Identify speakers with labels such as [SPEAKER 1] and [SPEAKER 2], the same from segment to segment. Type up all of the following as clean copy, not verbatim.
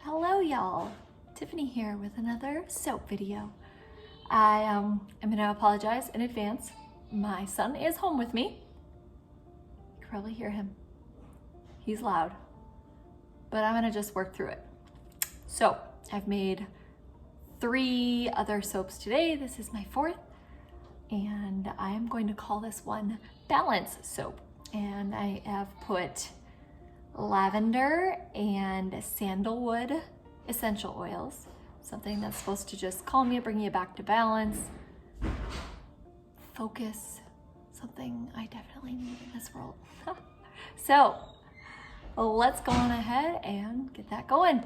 [SPEAKER 1] Hello y'all, Tiffany here with another soap video. I am going to apologize in advance. My son is home with me. You can probably hear him. He's loud, but I'm going to just work through it. So I've made 3 other soaps today. This is my 4th, and I am going to call this one Balance Soap. And I have put lavender and sandalwood essential oils, something that's supposed to just calm you, bring you back to balance, focus, something I definitely need in this world. So let's go on ahead and get that going.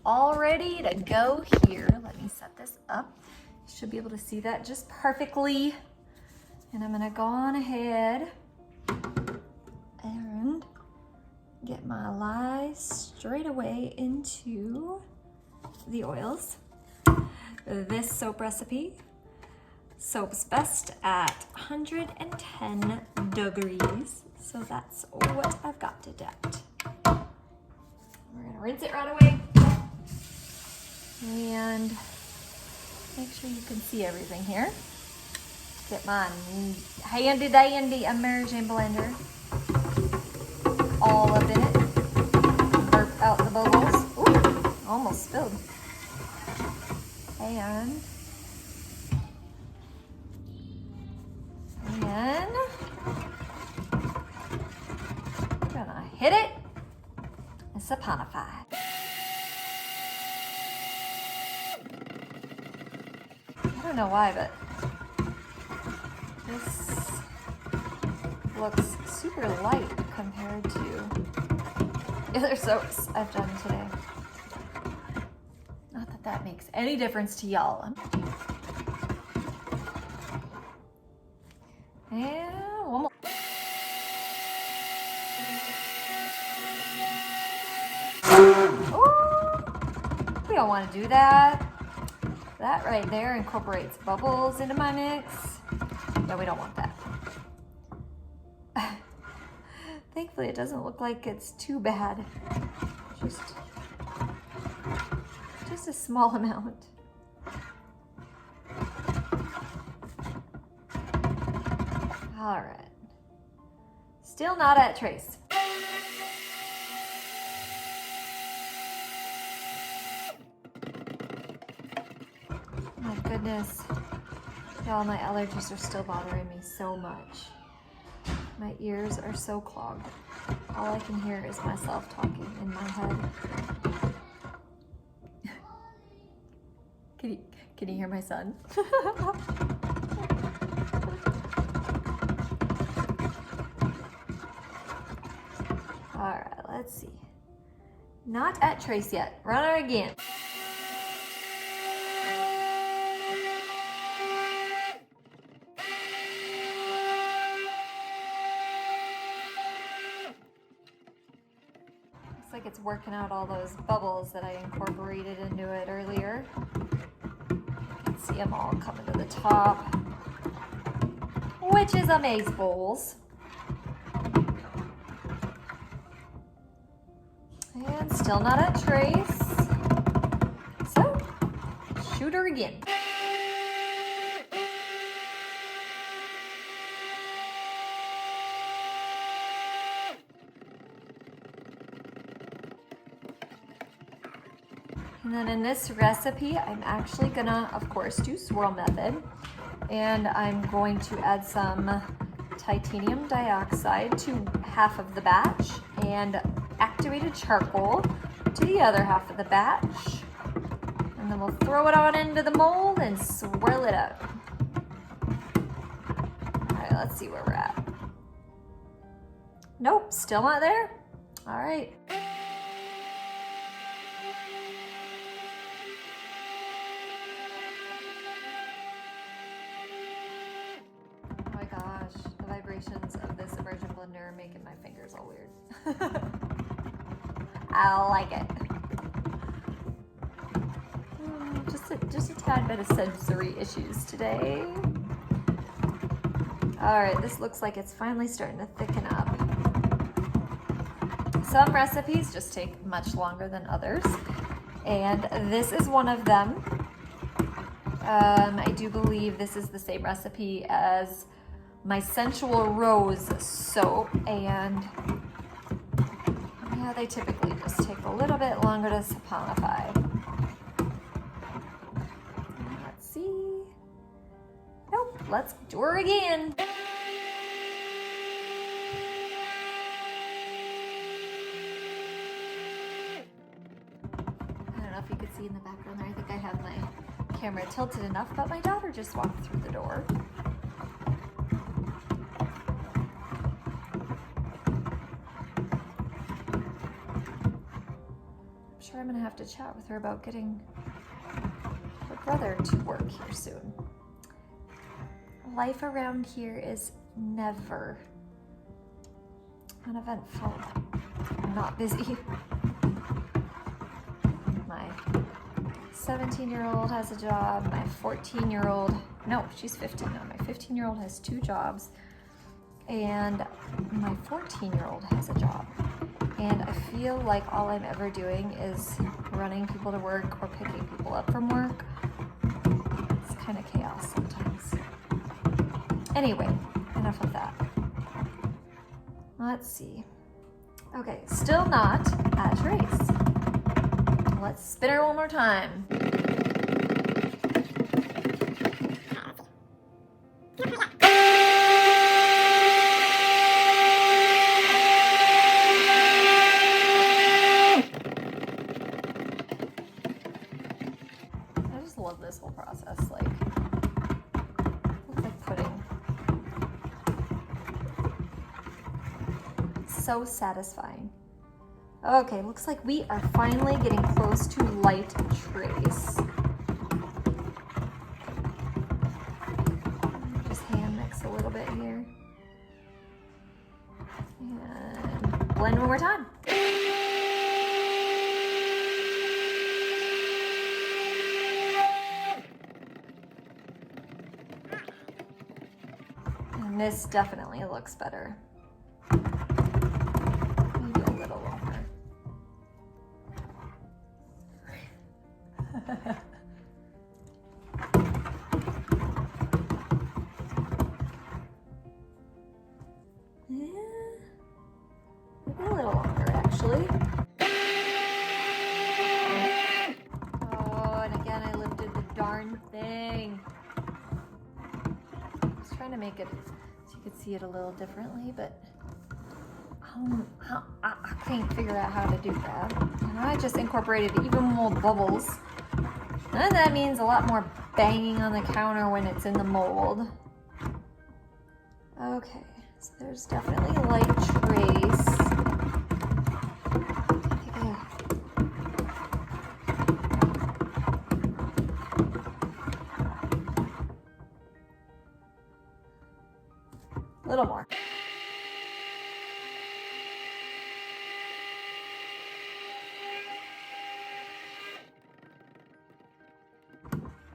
[SPEAKER 1] All ready to go here. Let me set this up. You should be able to see that just perfectly. And I'm gonna go on ahead and get my lye straight away into the oils. This soap recipe soaps best at 110 degrees. So that's what I've got to that. We're gonna rinse it right away. And make sure you can see everything here. Get my handy dandy immersion blender all up in it. Burp out the bubbles. Ooh, almost spilled. And then gonna hit it and saponify. I don't know why, but this looks super light compared to the other soaps I've done today. Not that that makes any difference to y'all. And one more. Ooh, we don't want to do that. That right there incorporates bubbles into my mix. No, we don't want that. Thankfully, it doesn't look like it's too bad. Just a small amount. All right. Still not at trace. My goodness. Y'all, my allergies are still bothering me so much. My ears are so clogged. All I can hear is myself talking in my head. Can you hear my son? All right, let's see. Not at trace yet. Run her again. Like it's working out all those bubbles that I incorporated into it earlier. You can see them all coming to the top, which is amazeballs. And still not at trace. So, shoot her again. And then in this recipe, I'm actually gonna, of course, do swirl method. And I'm going to add some titanium dioxide to half of the batch and activated charcoal to the other half of the batch. And then we'll throw it on into the mold and swirl it up. All right, let's see where we're at. Nope, still not there. All right. The vibrations of this immersion blender are making my fingers all weird. I like it. Just a tad bit of sensory issues today. All right, this looks like it's finally starting to thicken up. Some recipes just take much longer than others, and this is one of them. I do believe this is the same recipe as my Sensual Rose soap, and yeah, they typically just take a little bit longer to saponify. Let's see. Nope, let's do her again. If you could see in the background there, I think I have my camera tilted enough, but my daughter just walked through the door. I'm sure I'm gonna have to chat with her about getting her brother to work here soon. Life around here is never uneventful. I'm not busy. My 17-year-old has a job. My 14-year-old, no, she's 15 now. My 15-year-old has 2 jobs, and my 14-year-old has a job. And I feel like all I'm ever doing is running people to work or picking people up from work. It's kind of chaos sometimes. Anyway, enough of that. Let's see. Okay, still not at Trace. Let's spin her one more time. I just love this whole process. Like, looks like pudding. So satisfying. Okay, looks like we are finally getting close to light trace. Just hand mix a little bit here. And blend one more time. And this definitely looks better. Maybe a little longer. Yeah, maybe a little longer actually. Oh, and again I lifted the darn thing. I was trying to make it so you could see it a little differently, but I can't figure out how to do that. And I just incorporated even more bubbles. And that means a lot more banging on the counter when it's in the mold. Okay, so there's definitely a light trace. A little more.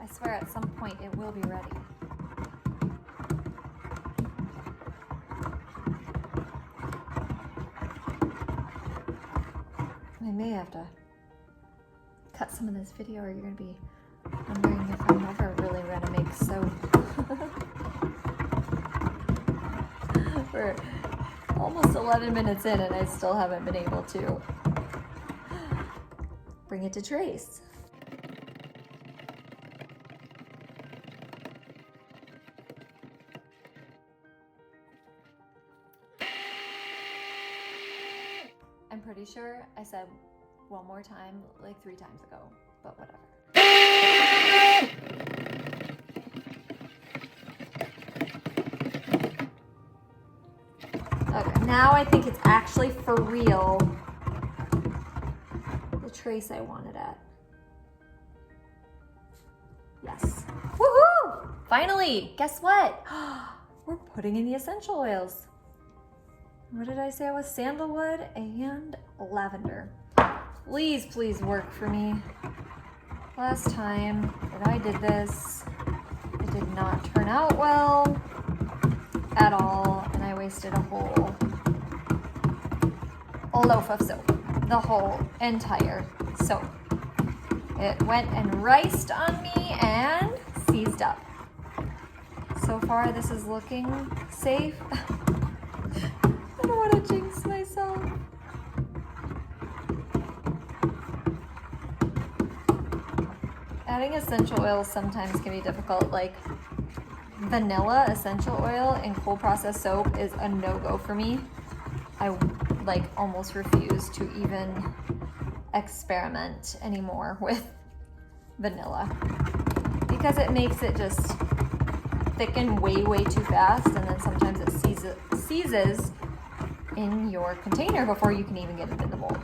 [SPEAKER 1] I swear at some point it will be ready. I may have to cut some of this video or you're going to be wondering if I'm ever really going to make soap. We're almost 11 minutes in and I still haven't been able to bring it to trace. I'm pretty sure I said one more time like 3 times ago, but whatever. Okay, now I think it's actually for real the trace I wanted at. Yes. Woohoo! Finally, guess what? We're putting in the essential oils. What did I say? It was sandalwood and lavender. Please, please work for me. Last time that I did this, it did not turn out well at all, and I wasted a whole loaf of soap, the whole entire soap. It went and riced on me and seized up. So far, this is looking safe. I don't want to jinx myself. Adding essential oils sometimes can be difficult. Like vanilla essential oil in cold processed soap is a no-go for me. I like almost refuse to even experiment anymore with vanilla because it makes it just thicken way too fast, and then sometimes it seizes in your container before you can even get it in the mold.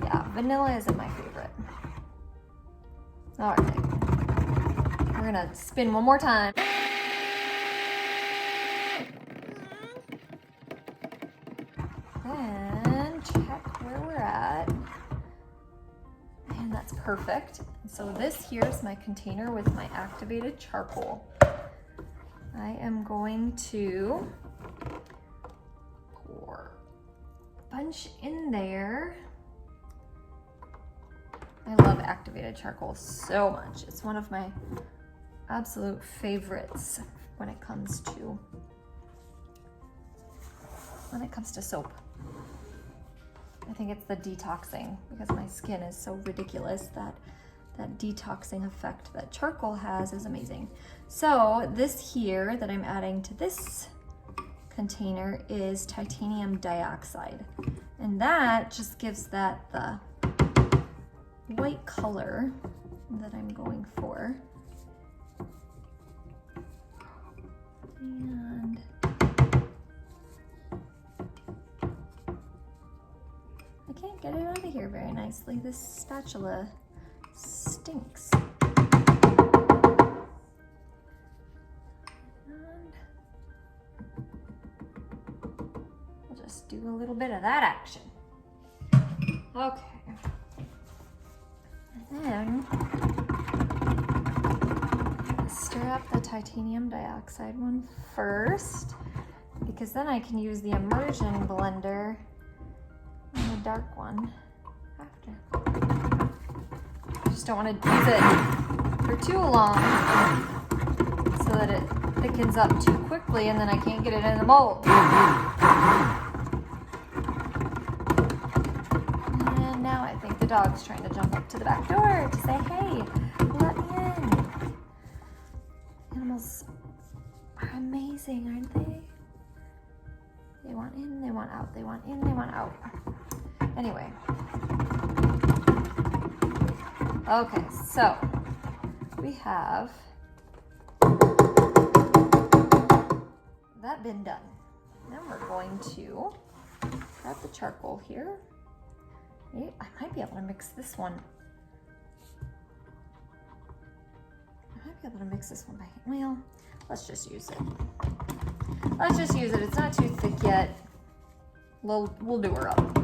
[SPEAKER 1] Yeah, vanilla isn't my favorite. All right, we're gonna spin one more time. And check where we're at. And that's perfect. So this here's my container with my activated charcoal. I am going to pour a bunch in there. I love activated charcoal so much. It's one of my absolute favorites when it comes to soap. I think it's the detoxing, because my skin is so ridiculous that detoxing effect that charcoal has is amazing. So this here that I'm adding to this container is titanium dioxide. And that just gives that the white color that I'm going for. And I can't get it out of here very nicely. This spatula stinks. And we'll just do a little bit of that action. Okay. And then stir up the titanium dioxide one first, because then I can use the immersion blender on the dark one after. I just don't want to use it for too long so that it thickens up too quickly and then I can't get it in the mold. And now I think the dog's trying to jump up to the back door to say, hey, let me in. Animals are amazing, aren't they? They want in, they want out, they want in, they want out. Anyway. Okay, so we have that been done. Now we're going to grab the charcoal here. I might be able to mix this one. By hand. Well, let's just use it. Let's just use it. It's not too thick yet. We'll do her up.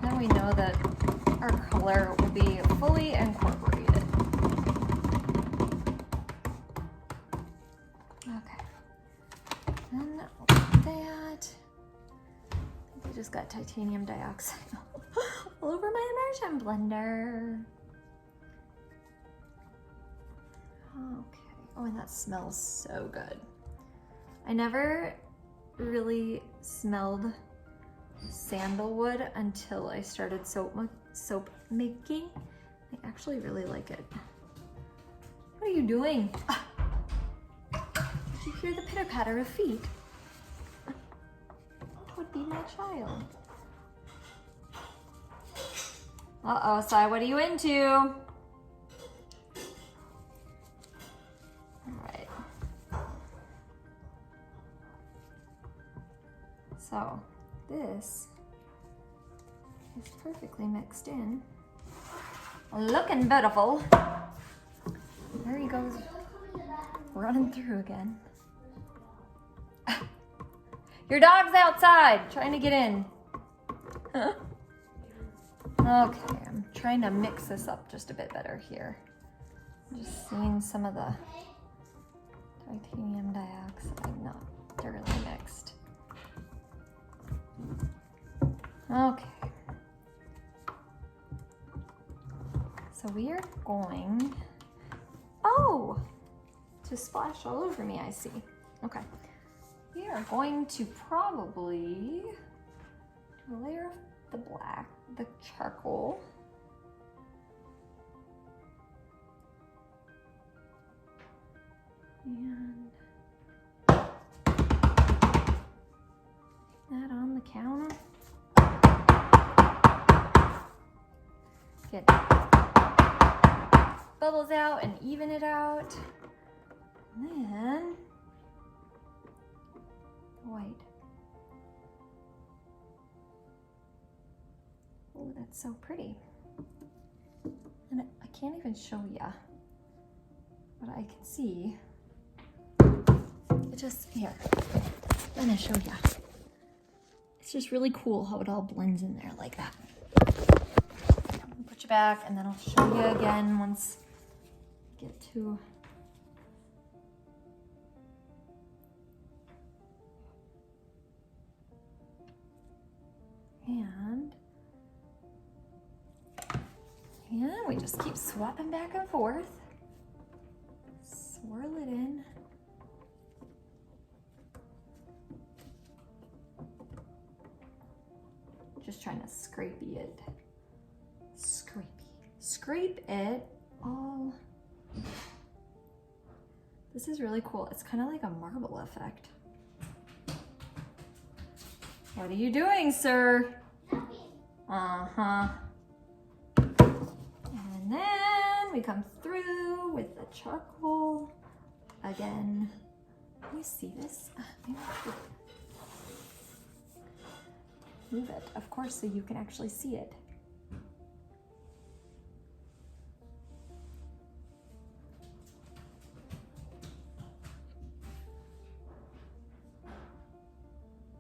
[SPEAKER 1] Now we know that our color will be fully incorporated. Okay. And that. I just got titanium dioxide all over my immersion blender. Okay. Oh, and that smells so good. I never really smelled sandalwood until I started soap making. I actually really like it. What are you doing? Did you hear the pitter-patter of feet? That would be my child. Uh-oh, Sai, what are you into? All right. So this is perfectly mixed in. Looking beautiful. There he goes, running through again. Your dog's outside, trying to get in. Huh? Okay, I'm trying to mix this up just a bit better here. I'm just seeing some of the titanium dioxide, not thoroughly mixed. Okay. So we are going, oh, to splash all over me, I see. Okay. We are going to probably do a layer of the black, the charcoal. And that on the counter. Get bubbles out and even it out. And then white. Oh, that's so pretty. And I can't even show ya, but I can see. It just, here, I'm gonna show ya. It's just really cool how it all blends in there like that. Put you back and then I'll show you again once I get to. And we just keep swapping back and forth. Swirl it in. Just trying to scrapey it. Scrape it all. This is really cool. It's kind of like a marble effect. What are you doing, sir? Uh-huh. And then we come through with the charcoal again. Can you see this? Maybe I should move it, of course, so you can actually see it.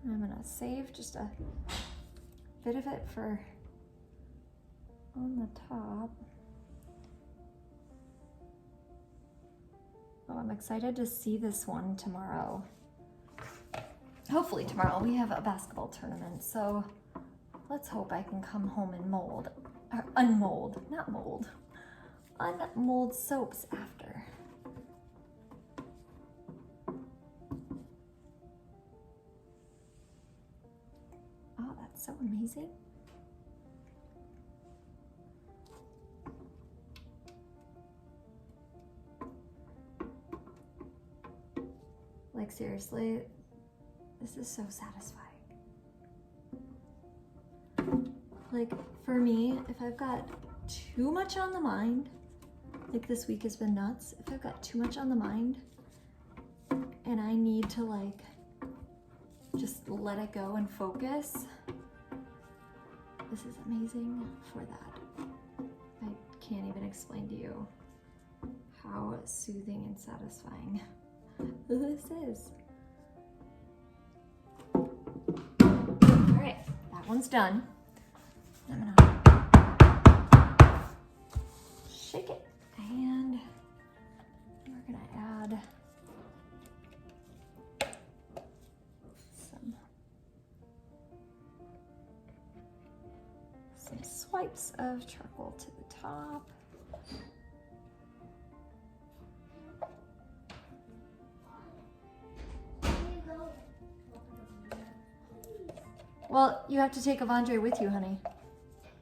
[SPEAKER 1] I'm gonna save just a bit of it for on the top. Oh, I'm excited to see this one tomorrow. Hopefully tomorrow. We have a basketball tournament, so let's hope I can come home and mold, or unmold, not mold, unmold soaps after. Oh, that's so amazing. Like seriously, this is so satisfying. Like for me, if I've got too much on the mind, like this week has been nuts, if I've got too much on the mind and I need to like just let it go and focus, this is amazing for that. I can't even explain to you how soothing and satisfying this is. All right, that one's done. I'm gonna shake it and we're gonna add some swipes of charcoal to the top. Well, you have to take Lavender with you, honey.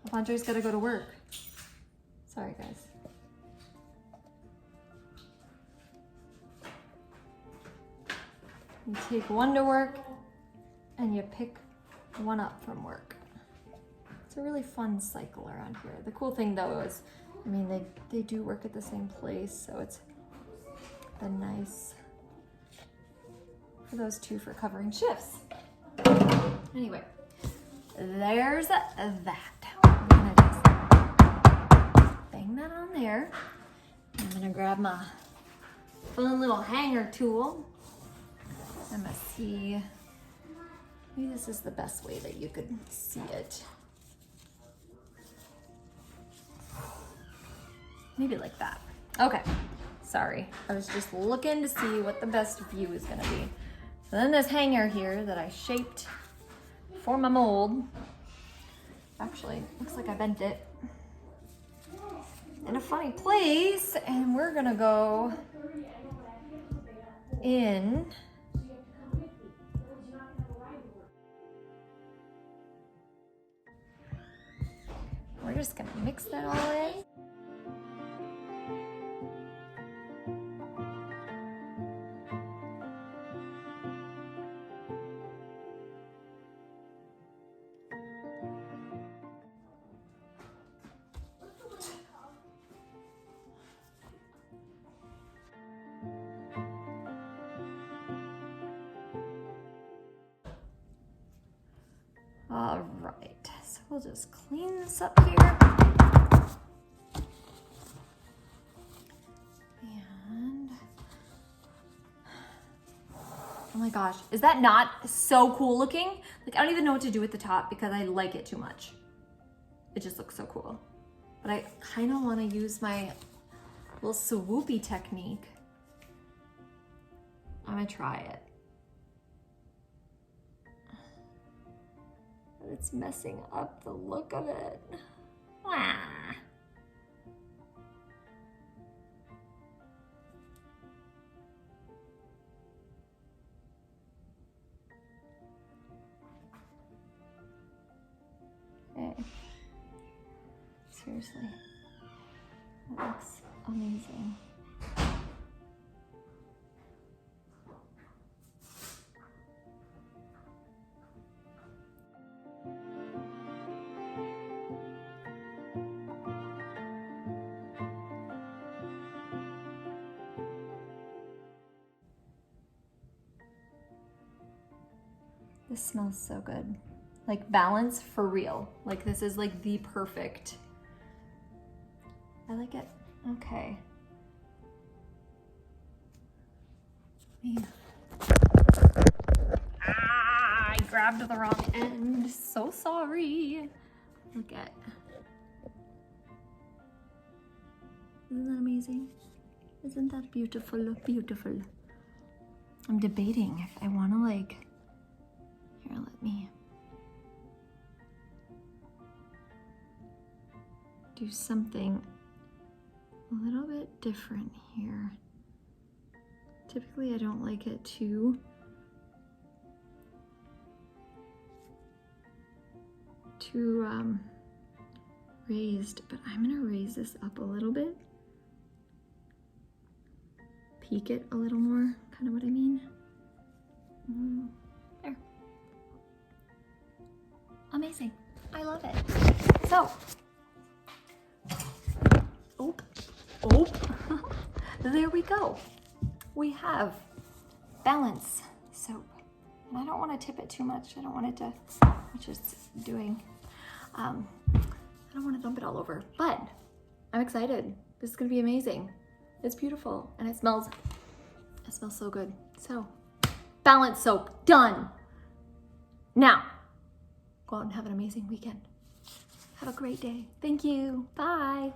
[SPEAKER 1] Lavender's got to go to work. Sorry, guys. You take one to work and you pick one up from work. It's a really fun cycle around here. The cool thing though is, I mean, they do work at the same place, so it's been nice for those two for covering shifts. Anyway, there's that. I'm gonna just bang that on there. I'm gonna grab my fun little hanger tool. I'm gonna see, maybe this is the best way that you could see it. Maybe like that. Okay, Sorry, I was just looking to see what the best view is gonna be. So then this hanger here that I shaped for my mold, actually, looks like I bent it in a funny place, and we're gonna go in. We're just gonna mix that all in. All right, so we'll just clean this up here. And, oh my gosh, is that not so cool looking? Like, I don't even know what to do with the top because I like it too much. It just looks so cool. But I kind of want to use my little swoopy technique. I'm gonna try it. But it's messing up the look of it. Ah. Okay. Seriously, that looks amazing. This smells so good. Like balance for real. Like this is like the perfect. I like it. Okay. Man. I grabbed the wrong end. So sorry. Look at. Isn't that amazing? Isn't that beautiful? Beautiful. I'm debating if I want to like. Here, let me do something a little bit different here. Typically, I don't like it too raised, but I'm gonna raise this up a little bit. Peek it a little more, kind of what I mean. There. Amazing. I love it. So, there we go. We have balance soap. And I don't want to tip it too much. I don't want it to, which is doing, I don't want to dump it all over, but I'm excited. This is going to be amazing. It's beautiful and it smells so good. So, balance soap, done. Now, go out and have an amazing weekend. Have a great day. Thank you. Bye.